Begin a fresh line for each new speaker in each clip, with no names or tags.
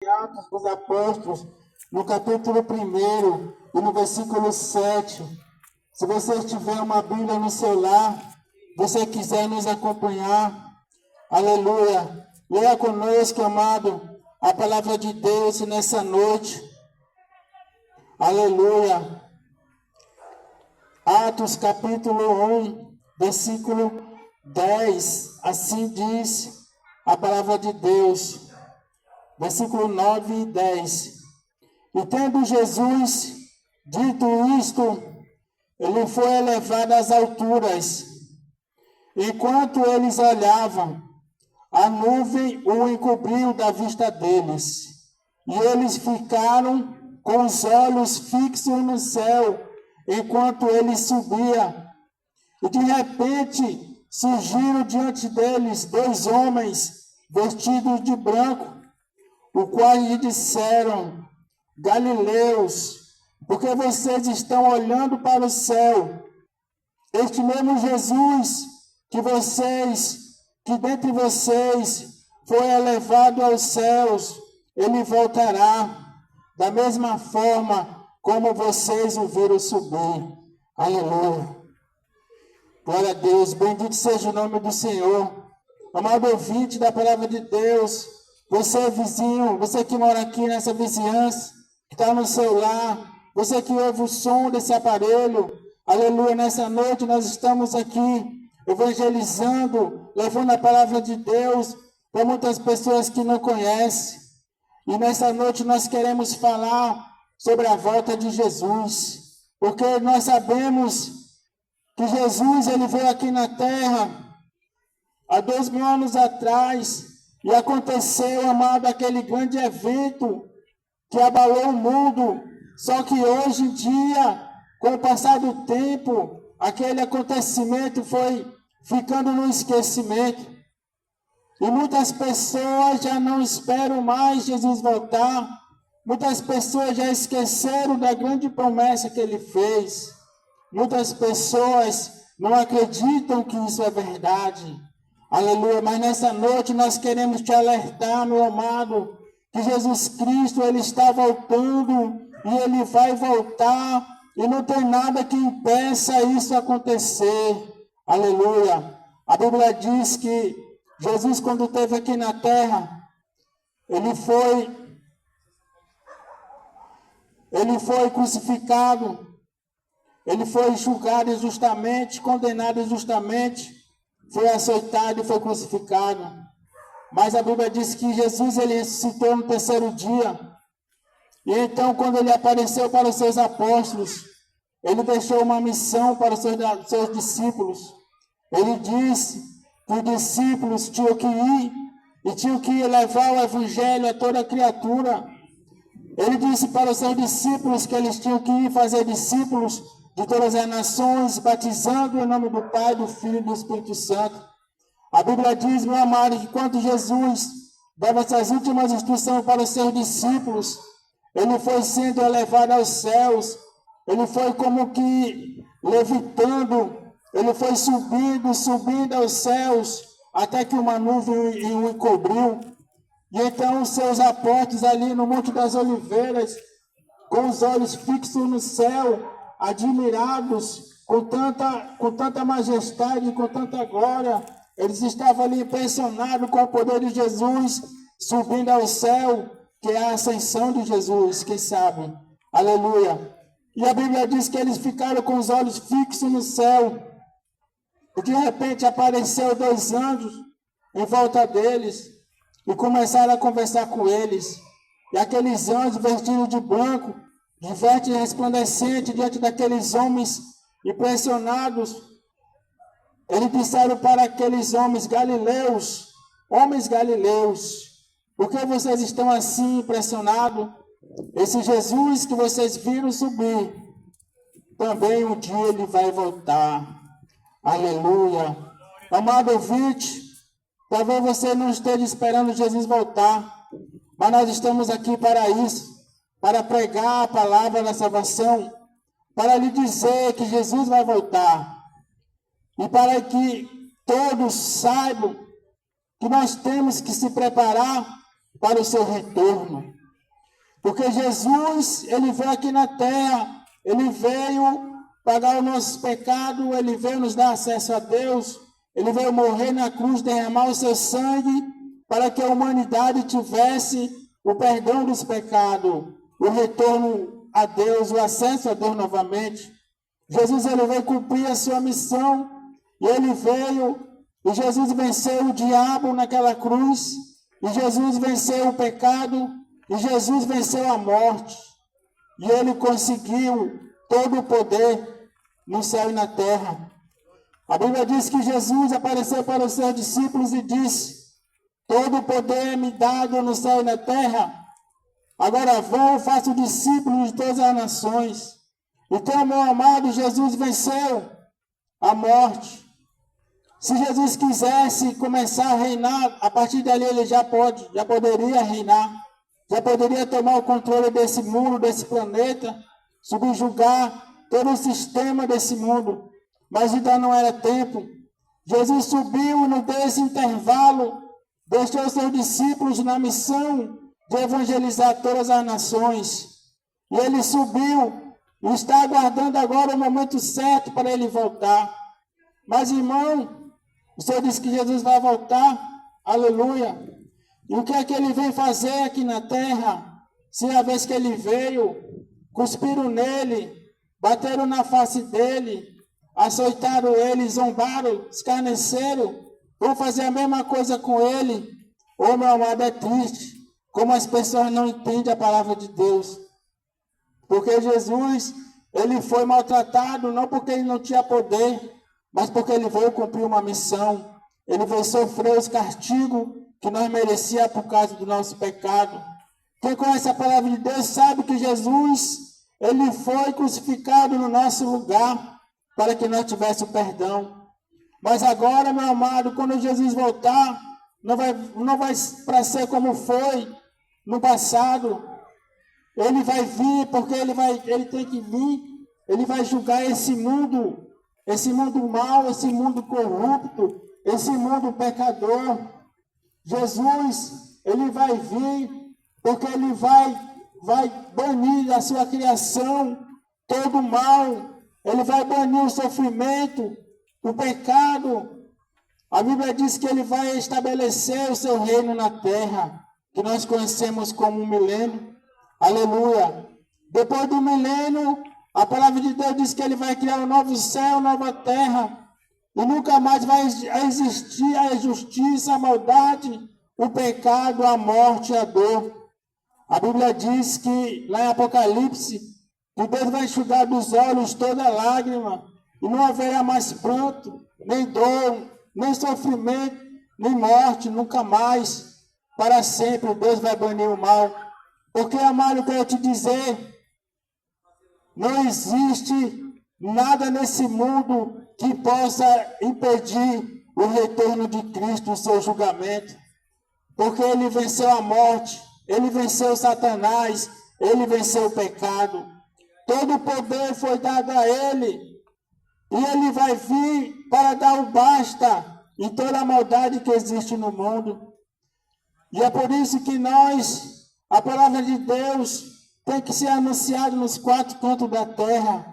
em Atos dos Apóstolos, no capítulo 1 e no versículo 7. Se você tiver uma Bíblia no seu lar, você quiser nos acompanhar, aleluia, leia conosco, amado, a palavra de Deus nessa noite, aleluia. Atos capítulo 1, versículo 10, assim diz a palavra de Deus, versículo 9 e 10. E tendo Jesus dito isto, ele foi elevado às alturas. Enquanto eles olhavam, a nuvem o encobriu da vista deles. E eles ficaram com os olhos fixos no céu, enquanto ele subia. E de repente surgiram diante deles dois homens vestidos de branco, os quais lhe disseram: Galileus, porque vocês estão olhando para o céu? Este mesmo Jesus que dentre vocês foi elevado aos céus, ele voltará da mesma forma como vocês o viram subir. Aleluia. Glória a Deus, bendito seja o nome do Senhor. Amado ouvinte da palavra de Deus, você vizinho, você que mora aqui nessa vizinhança, que está no seu lar, você que ouve o som desse aparelho, aleluia, nessa noite nós estamos aqui evangelizando, levando a palavra de Deus para muitas pessoas que não conhecem. E nessa noite nós queremos falar sobre a volta de Jesus, porque nós sabemos que Jesus ele veio aqui na terra há 2000 anos atrás e aconteceu, amado, aquele grande evento que abalou o mundo. Só que hoje em dia, com o passar do tempo, aquele acontecimento foi ficando no esquecimento. E muitas pessoas já não esperam mais Jesus voltar. Muitas pessoas já esqueceram da grande promessa que ele fez. Muitas pessoas não acreditam que isso é verdade. Aleluia. Mas nessa noite nós queremos te alertar, meu amado, que Jesus Cristo, ele está voltando e ele vai voltar. E não tem nada que impeça isso acontecer. Aleluia. A Bíblia diz que Jesus, quando esteve aqui na terra, ele foi crucificado, ele foi julgado injustamente, condenado injustamente, foi açoitado e foi crucificado. Mas a Bíblia diz que Jesus ele ressuscitou no terceiro dia. E então, quando ele apareceu para os seus apóstolos, ele deixou uma missão para os seus discípulos. Ele disse que os discípulos tinham que ir e tinham que levar o evangelho a toda criatura. Ele disse para os seus discípulos que eles tinham que ir fazer discípulos de todas as nações, batizando em nome do Pai, do Filho e do Espírito Santo. A Bíblia diz, meu amado, que quando Jesus dava essas últimas instruções para os seus discípulos, ele foi sendo elevado aos céus, ele foi como que levitando, ele foi subindo aos céus, até que uma nuvem o encobriu. E então os seus apóstolos ali no Monte das Oliveiras, com os olhos fixos no céu, admirados com tanta majestade, com tanta glória, eles estavam ali impressionados com o poder de Jesus subindo ao céu, que é a ascensão de Jesus, quem sabe? Aleluia. E a Bíblia diz que eles ficaram com os olhos fixos no céu. E de repente apareceu dois anjos em volta deles e começaram a conversar com eles. E aqueles anjos vestidos de branco, de veste resplandecente, diante daqueles homens impressionados, eles disseram para aqueles homens galileus, por que vocês estão assim impressionados? Esse Jesus que vocês viram subir, também um dia ele vai voltar. Aleluia. Amado ouvinte, talvez você não esteja esperando Jesus voltar, mas nós estamos aqui para isso, para pregar a palavra da salvação, para lhe dizer que Jesus vai voltar, e para que todos saibam que nós temos que se preparar para o seu retorno. Porque Jesus, ele veio aqui na terra, ele veio pagar o nosso pecado, ele veio nos dar acesso a Deus, ele veio morrer na cruz, derramar o seu sangue, para que a humanidade tivesse o perdão dos pecados, o retorno a Deus, o acesso a Deus novamente. Jesus, ele veio cumprir a sua missão, e ele veio, e Jesus venceu o diabo naquela cruz, e Jesus venceu o pecado, e Jesus venceu a morte, e ele conseguiu todo o poder no céu e na terra. A Bíblia diz que Jesus apareceu para os seus discípulos e disse: todo o poder é me dado no céu e na terra. Agora vão, faço discípulos de todas as nações. Então, meu amado, Jesus venceu a morte. Se Jesus quisesse começar a reinar, a partir dali ele já poderia reinar. Já poderia tomar o controle desse mundo, desse planeta, subjugar todo o sistema desse mundo. Mas ainda não era tempo. Jesus subiu e, no desse intervalo, deixou seus discípulos na missão de evangelizar todas as nações. E ele subiu e está aguardando agora o momento certo para ele voltar. Mas, irmão, o Senhor disse que Jesus vai voltar. Aleluia. E o que é que ele vem fazer aqui na terra? Se a vez que ele veio, cuspiram nele, bateram na face dele, açoitaram ele, zombaram, escarneceram, vão fazer a mesma coisa com ele. Ô, meu amado, é triste como as pessoas não entendem a palavra de Deus. Porque Jesus, ele foi maltratado não porque ele não tinha poder, mas porque ele veio cumprir uma missão. Ele veio sofrer os castigos que nós merecíamos por causa do nosso pecado. Quem conhece a palavra de Deus sabe que Jesus, ele foi crucificado no nosso lugar para que nós tivéssemos perdão. Mas agora, meu amado, quando Jesus voltar, não vai para ser como foi no passado. Ele vai vir porque ele tem que vir. Ele vai julgar esse mundo mau, esse mundo corrupto, esse mundo pecador. Jesus, ele vai vir porque ele vai banir da sua criação todo o mal. Ele vai banir o sofrimento, o pecado. A Bíblia diz que ele vai estabelecer o seu reino na terra, que nós conhecemos como um milênio. Aleluia. Depois do milênio, a palavra de Deus diz que ele vai criar um novo céu, nova terra. E nunca mais vai existir a injustiça, a maldade, o pecado, a morte e a dor. A Bíblia diz que, lá em Apocalipse, que Deus vai enxugar dos olhos toda lágrima, e não haverá mais pranto, nem dor, nem sofrimento, nem morte, nunca mais. Para sempre Deus vai banir o mal. Porque, amado, eu quero te dizer, não existe nada nesse mundo que possa impedir o retorno de Cristo, o seu julgamento. Porque ele venceu a morte, ele venceu Satanás, ele venceu o pecado. Todo o poder foi dado a ele. E ele vai vir para dar o basta em toda a maldade que existe no mundo. E é por isso que a palavra de Deus tem que ser anunciada nos 4 cantos da terra.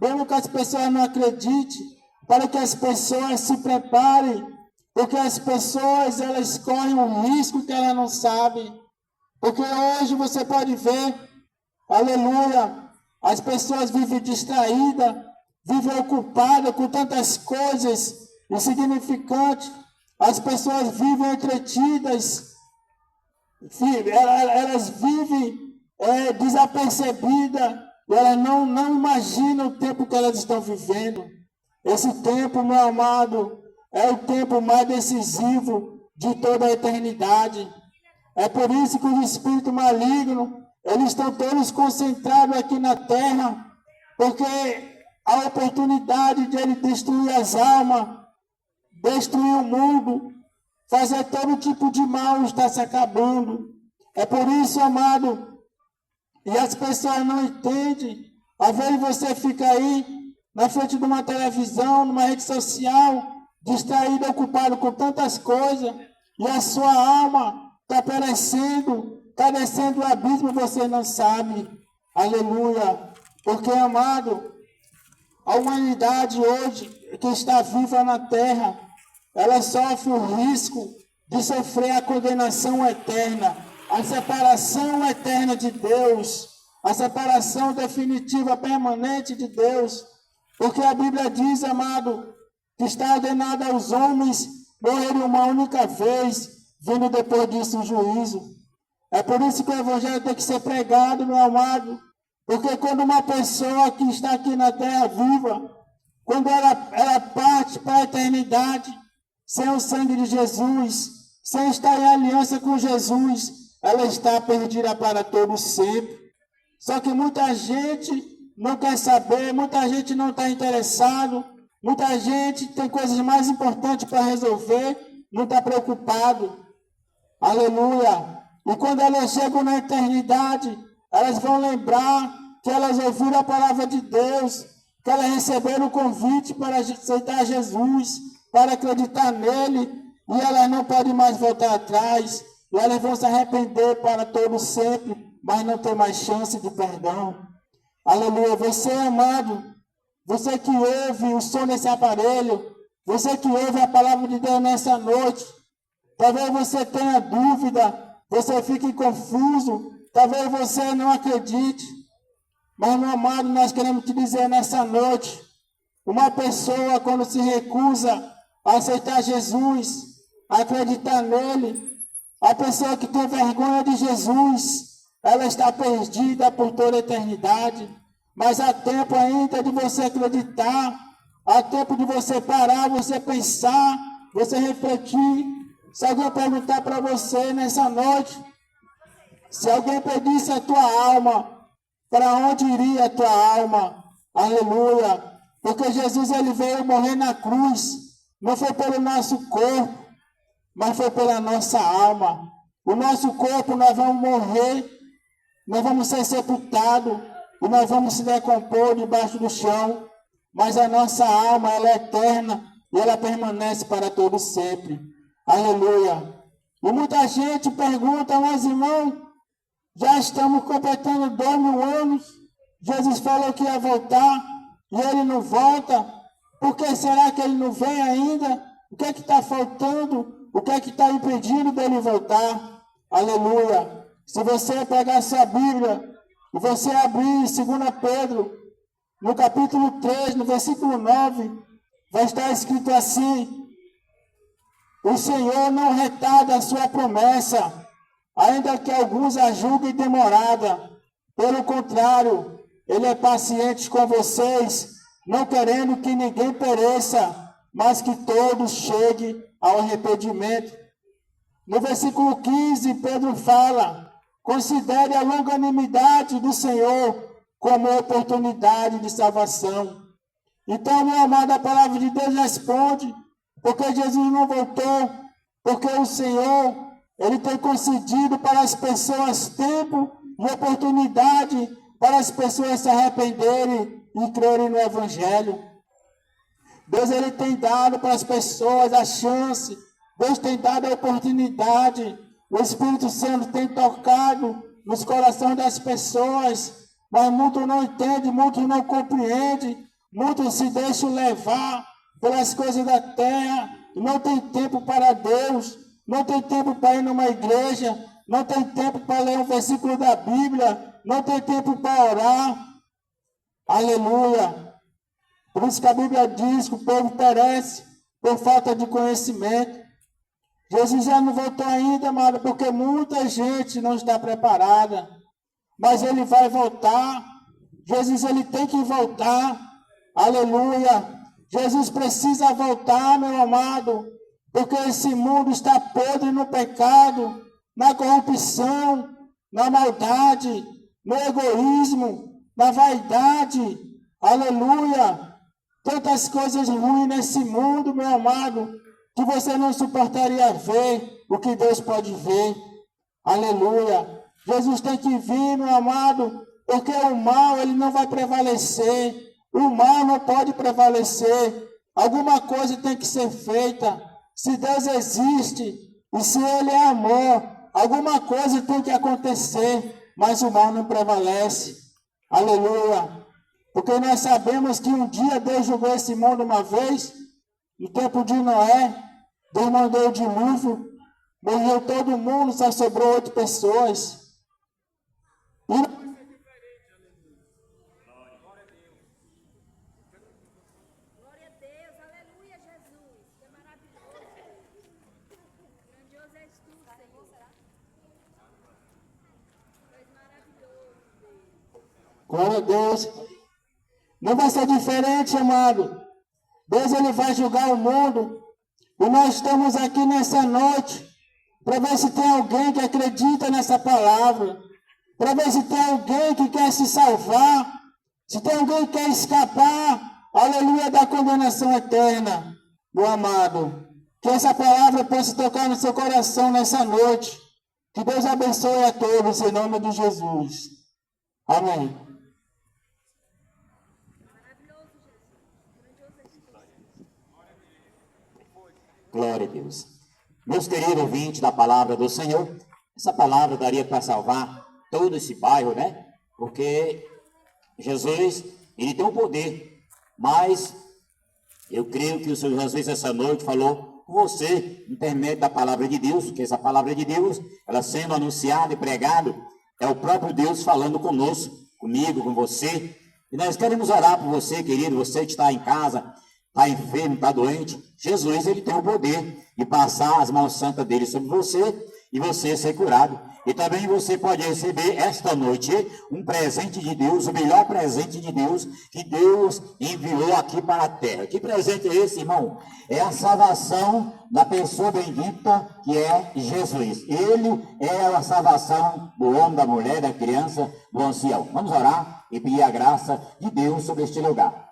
Mesmo que as pessoas não acreditem, para que as pessoas se preparem, porque as pessoas, elas correm um risco que elas não sabem. Porque hoje você pode ver, aleluia, as pessoas vivem distraídas, vivem ocupadas com tantas coisas insignificantes. As pessoas vivem entretidas, elas vivem desapercebidas, elas não imaginam o tempo que elas estão vivendo. Esse tempo, meu amado, é o tempo mais decisivo de toda a eternidade. É por isso que os espíritos malignos, eles estão todos concentrados aqui na terra, porque a oportunidade de ele destruir as almas, destruir o mundo, fazer todo tipo de mal está se acabando. É por isso, amado, e as pessoas não entendem. Às vezes você fica aí na frente de uma televisão, numa rede social, distraído, ocupado com tantas coisas, e a sua alma está perecendo, está descendo o abismo e você não sabe. Aleluia. Porque, amado, a humanidade hoje, que está viva na terra, ela sofre o risco de sofrer a condenação eterna, a separação eterna de Deus, a separação definitiva, permanente de Deus. Porque a Bíblia diz, amado, que está ordenado aos homens morrerem uma única vez, vindo depois disso o juízo. É por isso que o Evangelho tem que ser pregado, meu amado, porque quando uma pessoa que está aqui na terra viva, quando ela parte para a eternidade, sem o sangue de Jesus, sem estar em aliança com Jesus, ela está perdida para todo sempre. Só que muita gente não quer saber, muita gente não está interessado, muita gente tem coisas mais importantes para resolver, não está preocupado. Aleluia! E quando elas chegam na eternidade, elas vão lembrar que elas ouviram a palavra de Deus, que elas receberam o convite para aceitar Jesus, para acreditar nele, e elas não podem mais voltar atrás, e elas vão se arrepender para todo sempre, mas não tem mais chance de perdão. Aleluia! Você, amado, você que ouve o som desse aparelho, você que ouve a palavra de Deus nessa noite, talvez você tenha dúvida, você fique confuso, talvez você não acredite, mas, meu amado, nós queremos te dizer nessa noite, uma pessoa quando se recusa a aceitar Jesus, a acreditar nele, a pessoa que tem vergonha de Jesus, ela está perdida por toda a eternidade. Mas há tempo ainda de você acreditar, há tempo de você parar, você pensar, você refletir. Se alguém perguntar para você nessa noite, se alguém pedisse a tua alma, para onde iria a tua alma? Aleluia! Porque Jesus ele veio morrer na cruz, não foi pelo nosso corpo, mas foi pela nossa alma. O nosso corpo nós vamos morrer, nós vamos ser sepultados, e nós vamos se decompor debaixo do chão, mas a nossa alma ela é eterna e ela permanece para todo sempre. Aleluia! E muita gente pergunta, mas irmão, já estamos completando 2000 anos, Jesus falou que ia voltar, e ele não volta, por que será que ele não vem ainda? O que é que está faltando? O que é que está impedindo dele voltar? Aleluia! Se você pegar sua Bíblia, e você abrir em 2 Pedro, no capítulo 3, no versículo 9, vai estar escrito assim: o Senhor não retarda a sua promessa, ainda que alguns a julguem demorada. Pelo contrário, ele é paciente com vocês, não querendo que ninguém pereça, mas que todos cheguem ao arrependimento. No versículo 15, Pedro fala: considere a longanimidade do Senhor como oportunidade de salvação. Então, meu amado, a palavra de Deus responde, porque Jesus não voltou, porque o Senhor, ele tem concedido para as pessoas tempo e oportunidade para as pessoas se arrependerem e crerem no Evangelho. Deus, ele tem dado para as pessoas a chance, Deus tem dado a oportunidade, o Espírito Santo tem tocado nos corações das pessoas, mas muitos não entendem, muitos não compreendem, muitos se deixam levar pelas coisas da terra, não tem tempo para Deus, não tem tempo para ir numa igreja, não tem tempo para ler um versículo da Bíblia, não tem tempo para orar. Aleluia! Por isso que a Bíblia diz que o povo perece por falta de conhecimento. Jesus já não voltou ainda, amado, porque muita gente não está preparada. Mas ele vai voltar. Jesus, ele tem que voltar. Aleluia! Jesus precisa voltar, meu amado, porque esse mundo está podre no pecado, na corrupção, na maldade, no egoísmo, na vaidade. Aleluia! Tantas coisas ruins nesse mundo, meu amado, que você não suportaria ver o que Deus pode ver. Aleluia! Jesus tem que vir, meu amado, porque o mal ele não vai prevalecer. O mal não pode prevalecer. Alguma coisa tem que ser feita. Se Deus existe e se Ele é amor, alguma coisa tem que acontecer, mas o mal não prevalece. Aleluia. Porque nós sabemos que um dia Deus julgou esse mundo uma vez, no tempo de Noé, Deus mandou o dilúvio, morreu todo mundo, só sobrou 8 pessoas. E glória a Deus. Não vai ser diferente, amado. Deus ele vai julgar o mundo. E nós estamos aqui nessa noite para ver se tem alguém que acredita nessa palavra. Para ver se tem alguém que quer se salvar. Se tem alguém que quer escapar, aleluia, da condenação eterna. Meu amado, que essa palavra possa tocar no seu coração nessa noite. Que Deus abençoe a todos em nome de Jesus. Amém.
Glória a Deus. Meus queridos ouvintes da palavra do Senhor, essa palavra daria para salvar todo esse bairro, né? Porque Jesus, ele tem o poder, mas eu creio que o Senhor Jesus essa noite falou com você, intermédio da palavra de Deus, porque essa palavra de Deus, ela sendo anunciada e pregada, é o próprio Deus falando conosco, comigo, com você. E nós queremos orar por você, querido, você que está em casa, está enfermo, está doente. Jesus, ele tem o poder de passar as mãos santas dele sobre você e você ser curado. E também você pode receber esta noite um presente de Deus, o melhor presente de Deus que Deus enviou aqui para a terra. Que presente é esse, irmão? É a salvação da pessoa bendita que é Jesus. Ele é a salvação do homem, da mulher, da criança, do ancião. Vamos orar e pedir a graça de Deus sobre este lugar.